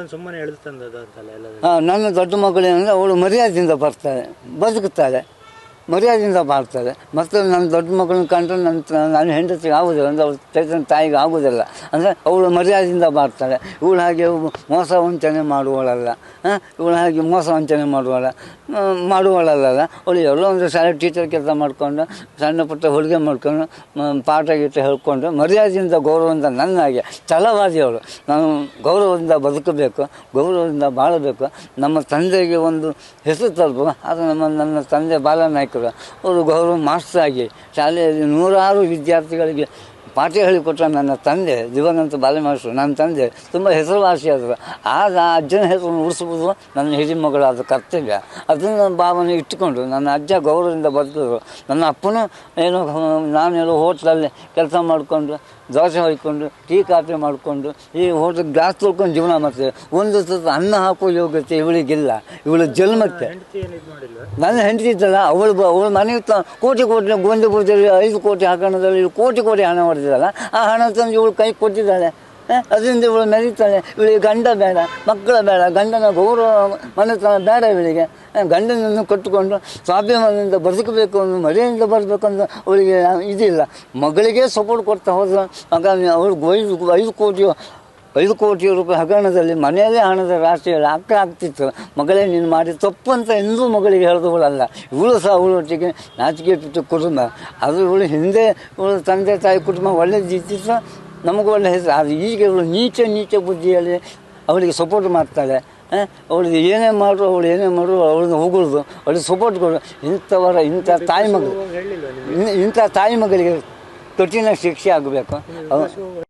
ಮಗಳನ್ನು ಸುಮ್ಮನೆ ಎಳೆದು ತಂದದ್ದು ಅಂತಲ್ಲ ಎಲ್ಲ. ನನ್ನ ದೊಡ್ಡ ಮಗಳೇನಂದರೆ ಅವಳು ಮರ್ಯಾದೆಯಿಂದ ಬರ್ತಾಳೆ, ಬದುಕುತ್ತಾಳೆ, ಮರ್ಯಾದೆಯಿಂದ ಮಾಡ್ತಾರೆ. ಮತ್ತು ನನ್ನ ದೊಡ್ಡ ಮಗಳನ್ನ ಕಂಡ್ರೆ ನನ್ನ ಹೆಂಡತಿಗೆ ಆಗೋದಿಲ್ಲ, ಅಂದರೆ ಅವಳು ಚೈತನ್ಯ ತಾಯಿಗೆ ಆಗೋದಿಲ್ಲ. ಅಂದರೆ ಅವಳು ಮರ್ಯಾದೆಯಿಂದ ಮಾಡ್ತಾಳೆ. ಇವಳು ಹಾಗೆ ಮೋಸ ವಂಚನೆ ಮಾಡುವಳಲ್ಲ, ಇವಳು ಹಾಗೆ ಮೋಸ ವಂಚನೆ ಮಾಡುವಳಲ್ಲ. ಅವಳು ಎಲ್ಲೋ ಒಂದು ಶಾಲೆ ಟೀಚರ್ ಕೆಲಸ ಮಾಡಿಕೊಂಡು ಸಣ್ಣ ಪುಟ್ಟ ಹುಡುಗೆ ಮಾಡ್ಕೊಂಡು ಪಾಠ ಗೀಟ ಹೇಳ್ಕೊಂಡು ಮರ್ಯಾದೆಯಿಂದ ಗೌರವದಿಂದ ನನ್ನಾಗೆ ಛಲವಾದಿ ಅವಳು. ನಾನು ಗೌರವದಿಂದ ಬದುಕಬೇಕು, ಗೌರವದಿಂದ ಬಾಳಬೇಕು, ನಮ್ಮ ತಂದೆಗೆ ಒಂದು ಹೆಸರು ತರಬೇಕು. ಅದು ನನ್ನ ತಂದೆ ಬಾಲನಾಯ್ಕರು, ಅವರು ಗೌರವ ಮಾಸ್ಟರ್ ಆಗಿ ಶಾಲೆಯಲ್ಲಿ ನೂರಾರು ವಿದ್ಯಾರ್ಥಿಗಳಿಗೆ ಪಾಠ ಹೇಳಿಕೊಟ್ಟ ನನ್ನ ತಂದೆ ದಿವಂಗತ ಬಾಲಮಾಸ್ಟರು. ನನ್ನ ತಂದೆ ತುಂಬ ಹೆಸರುವಾಸಿಯಾದರು. ಆಗ ಆ ಅಜ್ಜನ ಹೆಸರನ್ನು ಉಳಿಸುವುದು ನನ್ನ ಹಿರಿಮಗಳಾದ ಕರ್ತವ್ಯ. ಅದನ್ನು ಭಾವನೆ ಇಟ್ಟುಕೊಂಡು ನನ್ನ ಅಜ್ಜ ಗೌರವದಿಂದ ಬದುಕಿದ್ರು. ನನ್ನ ಅಪ್ಪನೂ ನಾನೆಲ್ಲೋ ಹೋಟ್ಲಲ್ಲಿ ಕೆಲಸ ಮಾಡಿಕೊಂಡು ದೋಸೆ ಹೊಯ್ಕೊಂಡು ಟೀ ಕಾಫಿ ಮಾಡಿಕೊಂಡು ಈ ಹೋಟ್ಲ್ ಗ್ಲಾಸ್ ತೊಳ್ಕೊಂಡು ಜೀವನ ಮಾಡ್ತೇವೆ. ಒಂದು ಸ್ವಲ್ಪ ಅನ್ನ ಹಾಕೋ ಯೋಗ್ಯತೆ ಇವಳಿಗಿಲ್ಲ, ಇವಳು ಜನ್ಮಕ್ಕೆ. ನನ್ನ ಹೆಂಡತಿ ಇದ್ದಲ್ಲ, ಅವಳು ಮನೆಗೆ ಕೋಟಿ ಗೋಂದಿಪುರದಲ್ಲಿ 5 ಕೋಟಿ ಹಗರಣದಲ್ಲಿ ಕೋಟಿ ಹಣ ಹೊಡೆದಿದ್ದಲ್ಲ, ಆ ಹಣ ತಂದು ಇವಳು ಕೈ ಕೊಟ್ಟಿದ್ದಾಳೆ. ಅದರಿಂದ ಇವಳು ಮೆರೀತಾಳೆ. ಇವಳಿಗೆ ಗಂಡ ಬೇಡ, ಮಕ್ಕಳ ಬೇಡ, ಗಂಡನ ಗೌರವ ಮನೆತನ ಬೇಡ ಇವಳಿಗೆ. ಗಂಡನನ್ನು ಕಟ್ಟಿಕೊಂಡು ಸ್ವಾಭಿಮಾನದಿಂದ ಬದುಕಬೇಕು ಅನ್ನೋ ಮರ್ಯಾದೆಯಿಂದ ಬರಬೇಕು ಅಂತ ಅವಳಿಗೆ ಇದಿಲ್ಲ. ಮಗಳಿಗೆ ಸಪೋರ್ಟ್ ಕೊಡ್ತಾ ಹೋದ್ರೆ ಆಗ ಅವ್ಳಿಗೆ 5 ಕೋಟಿ ರೂಪಾಯಿ ಹಗರಣದಲ್ಲಿ ಮನೆಯಲ್ಲೇ ಹಣದ ರಾಶಿ ಆಗ್ತಿತ್ತು. ಮಗಳೇ ನೀನು ಮಾಡಿ ತಪ್ಪು ಅಂತ ಎಂದೂ ಮಗಳಿಗೆ ಹೇಳಿದವಳಲ್ಲ. ಇವಳು ಸಹ ಅವಳೊಟ್ಟಿಗೆ ನಾಚಿಕೆ ಬಿಟ್ಟು ಕುಟುಂಬ ಅದು. ಇವಳು ಹಿಂದೆ ಇವಳು ತಂದೆ ತಾಯಿ ಕುಟುಂಬ ಒಳ್ಳೆದಿತ್ತು, ನಮಗೂ ಒಳ್ಳೆ ಹೆಸರು. ಅದು ಈಗ ಇವಳು ನೀಚ ಬುದ್ಧಿಯಲ್ಲಿ ಅವಳಿಗೆ ಸಪೋರ್ಟ್ ಮಾಡ್ತಾಳೆ. ಅವಳಿಗೆ ಏನೇ ಮಾಡು ಅವಳನ್ನ ಹೋಗುವುದು, ಅವಳಿಗೆ ಸಪೋರ್ಟ್ ಕೊಡು. ಇಂಥ ತಾಯಿ ಮಗಳಿಗೆ ಕಠಿಣ ಶಿಕ್ಷೆ ಆಗಬೇಕು.